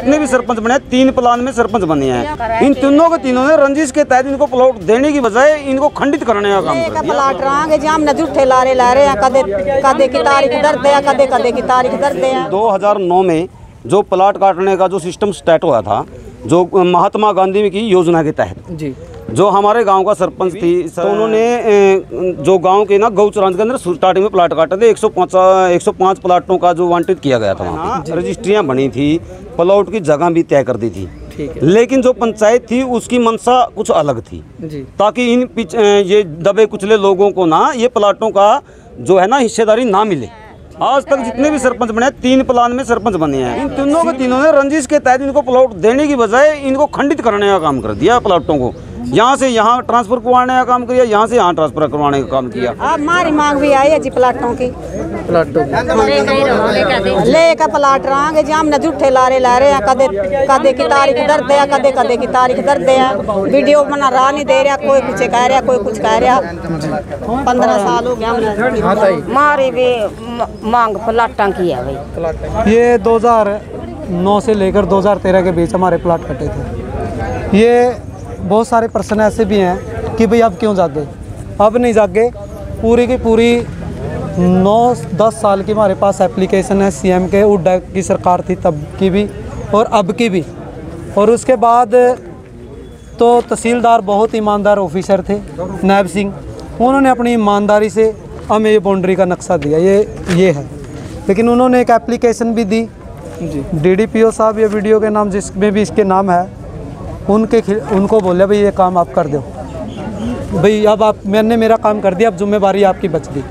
जितने भी सरपंच बने 3 प्लान में सरपंच बने हैं। इन तीनों के तीनों ने रंजिश के तहत इनको प्लॉट देने की बजाय इनको खंडित करने का काम कर दिया। प्लाट रहांगे जी हम झूठे लारे ला रहे हैं, कदे की तारीख दर्द है, कदे की तारीख दर्द है। 2009 में जो प्लाट काटने का जो सिस्टम स्टार्ट हुआ था, जो महात्मा गांधी की योजना के तहत जी, जो हमारे गांव का सरपंच थी, तो उन्होंने जो गांव के ना गौचरांज के अंदर स्टार्टिंग में प्लाट काटे थे। 105 प्लाटों का जो वांटित किया गया था, वहाँ रजिस्ट्रियाँ बनी थी, प्लॉट की जगह भी तय कर दी थी। लेकिन जो पंचायत थी उसकी मंशा कुछ अलग थी जी। ताकि इन ये दबे कुचले लोगों को ना ये प्लाटों का जो है ना हिस्सेदारी ना मिले। आज तक जितने भी सरपंच बने 3 प्लान में सरपंच बने हैं। इन तीनों के तीनों ने रंजिश के तहत इनको प्लॉट देने की बजाय इनको खंडित करने का काम कर दिया। प्लॉटों को यहाँ से यहाँ ट्रांसफर करवाने का काम किया, यहाँ से यहाँ ट्रांसफर करवाने का काम किया। अब हमारी मांग भी आई है जी प्लाटों की लेकर प्लाट रहांगे जी हम झूठे लारे ला रहे हैं, कदे की तारीख दर्द है, कदे की तारीख दर्द है। वीडियो बना रहा नहीं दे रहा, कोई कुछ कह रहा, कोई कुछ कह रहा। 15 साल हो गया हमारी भी मांग प्लाटा की है भाई। ये 2009 से लेकर 2013 के बीच हमारे प्लाट कटे थे। ये बहुत सारे पर्सन ऐसे भी हैं कि भाई अब क्यों जागे, अब नहीं जागे। पूरी की पूरी 9-10 साल की हमारे पास एप्लीकेशन है सीएम के, हुड्डा की सरकार थी तब की भी और अब की भी। और उसके बाद तो तहसीलदार बहुत ईमानदार ऑफिसर थे, नायब सिंह, उन्होंने अपनी ईमानदारी से हमें ये बाउंड्री का नक्शा दिया, ये है। लेकिन उन्होंने एक एप्लीकेशन भी दी डीडीपीओ साहब, ये वीडियो के नाम जिसमें भी इसके नाम है, उनको बोले भाई ये काम आप कर दो भाई। अब मैंने मेरा काम कर दिया, अब जिम्मेवारी आपकी बच गई।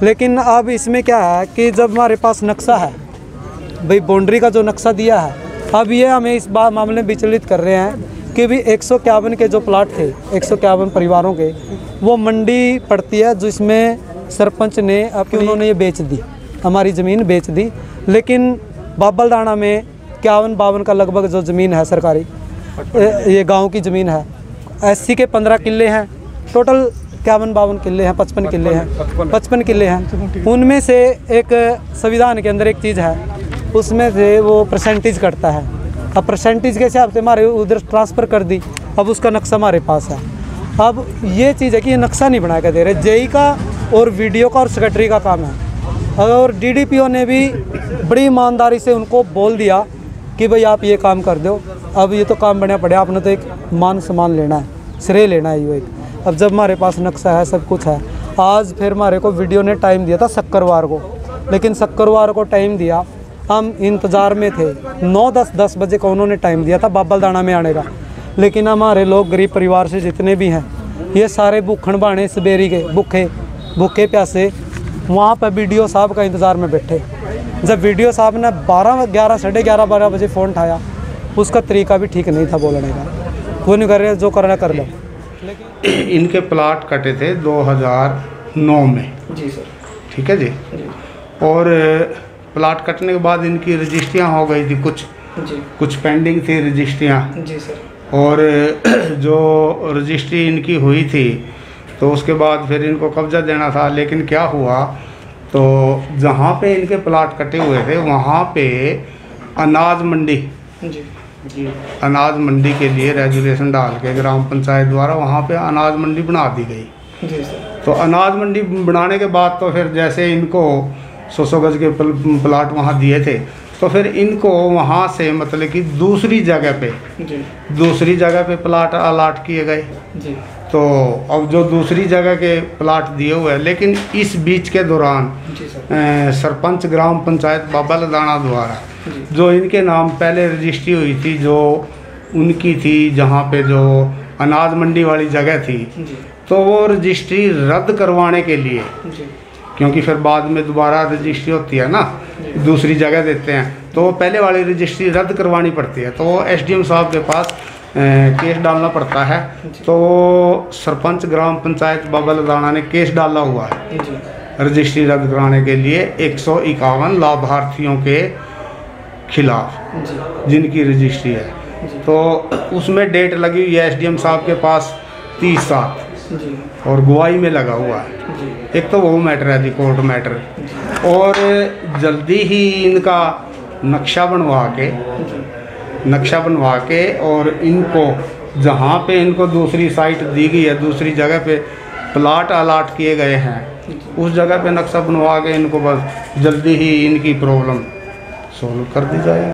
लेकिन अब इसमें क्या है कि जब हमारे पास नक्शा है भाई, बाउंड्री का जो नक्शा दिया है, अब ये हमें इस बात मामले में विचलित कर रहे हैं कि भी 151 के जो प्लाट थे 151 परिवारों के, वो मंडी पड़ती है जिसमें सरपंच ने अपनी उन्होंने ये बेच दी, हमारी ज़मीन बेच दी। लेकिन बाबलदाना में 51-52 का लगभग जो ज़मीन है सरकारी, ये गांव की ज़मीन है, एससी के 15 किले हैं, टोटल 51-52 किले हैं, 55 किले हैं, 55 किले हैं। उनमें से एक संविधान के अंदर एक चीज़ है, उसमें से वो परसेंटेज कटता है। अब परसेंटेज के हिसाब से हमारे उधर ट्रांसफ़र कर दी, अब उसका नक्शा हमारे पास है। अब ये चीज़ है कि ये नक्शा नहीं बना के दे रहे, जेई का और वीडियो का और सेक्रेटरी का काम है। और डीडीपीओ ने भी बड़ी ईमानदारी से उनको बोल दिया कि भाई आप ये काम कर दो। अब ये तो काम बनया पड़े, आपने तो एक मान सम्मान लेना है, श्रेय लेना है ये एक। अब जब हमारे पास नक्शा है, सब कुछ है, आज फिर हमारे को वीडियो ने टाइम दिया था शुक्रवार को, लेकिन शुक्रवार को टाइम दिया, हम इंतज़ार में थे। 9-10 बजे को उन्होंने टाइम दिया था बाबलदाना में आने का। लेकिन हमारे लोग गरीब परिवार से जितने भी हैं, ये सारे भूखण बाणे सवेरी के भूखे प्यासे वहाँ पर वीडियो साहब का इंतज़ार में बैठे। जब वीडियो साहब ने 11-11 बजे फ़ोन उठाया, उसका तरीका भी ठीक नहीं था बोलने का, वो नहीं कर रहे, जो करना कर लो। इनके प्लाट कटे थे 2009 में जी सर, ठीक है जी। और प्लाट कटने के बाद इनकी रजिस्ट्रियाँ हो गई थी, कुछ पेंडिंग थी रजिस्ट्रियाँ जी सर। और जो रजिस्ट्री इनकी हुई थी तो उसके बाद फिर इनको कब्जा देना था। लेकिन क्या हुआ, तो जहाँ पे इनके प्लाट कटे हुए थे वहाँ पे अनाज मंडी अनाज मंडी के लिए रेजुलेशन डाल के ग्राम पंचायत द्वारा वहाँ पे अनाज मंडी बना दी गई जी सर। तो अनाज मंडी बनाने के बाद तो फिर जैसे इनको 100 गज के प्लाट वहाँ दिए थे, तो फिर इनको वहाँ से मतलब कि दूसरी जगह पे प्लाट अलाट किए गए जी। तो अब जो दूसरी जगह के प्लाट दिए हुए हैं, लेकिन इस बीच के दौरान सरपंच ग्राम पंचायत बाबलदाना द्वारा जो इनके नाम पहले रजिस्ट्री हुई थी, जो उनकी थी जहाँ पे जो अनाज मंडी वाली जगह थी, तो वो रजिस्ट्री रद्द करवाने के लिए, क्योंकि फिर बाद में दोबारा रजिस्ट्री होती है ना, दूसरी जगह देते हैं, तो पहले वाली रजिस्ट्री रद्द करवानी पड़ती है। तो वो एसडीएम साहब के पास केस डालना पड़ता है। तो सरपंच ग्राम पंचायत बाबलदाना ने केस डाला हुआ है रजिस्ट्री रद्द कराने के लिए 151 लाभार्थियों के खिलाफ जिनकी रजिस्ट्री है। तो उसमें डेट लगी हुई है एसडीएम साहब के पास 30/7 और गवाही में लगा हुआ है। एक तो वो मैटर है जी, कोर्ट मैटर, और जल्दी ही इनका नक्शा बनवा के नक्शा बनवा के और इनको जहाँ पे इनको दूसरी साइट दी गई है, दूसरी जगह पे प्लाट अलाट किए गए हैं, उस जगह पे नक्शा बनवा के इनको बस जल्दी ही इनकी प्रॉब्लम सॉल्व कर दी जाए।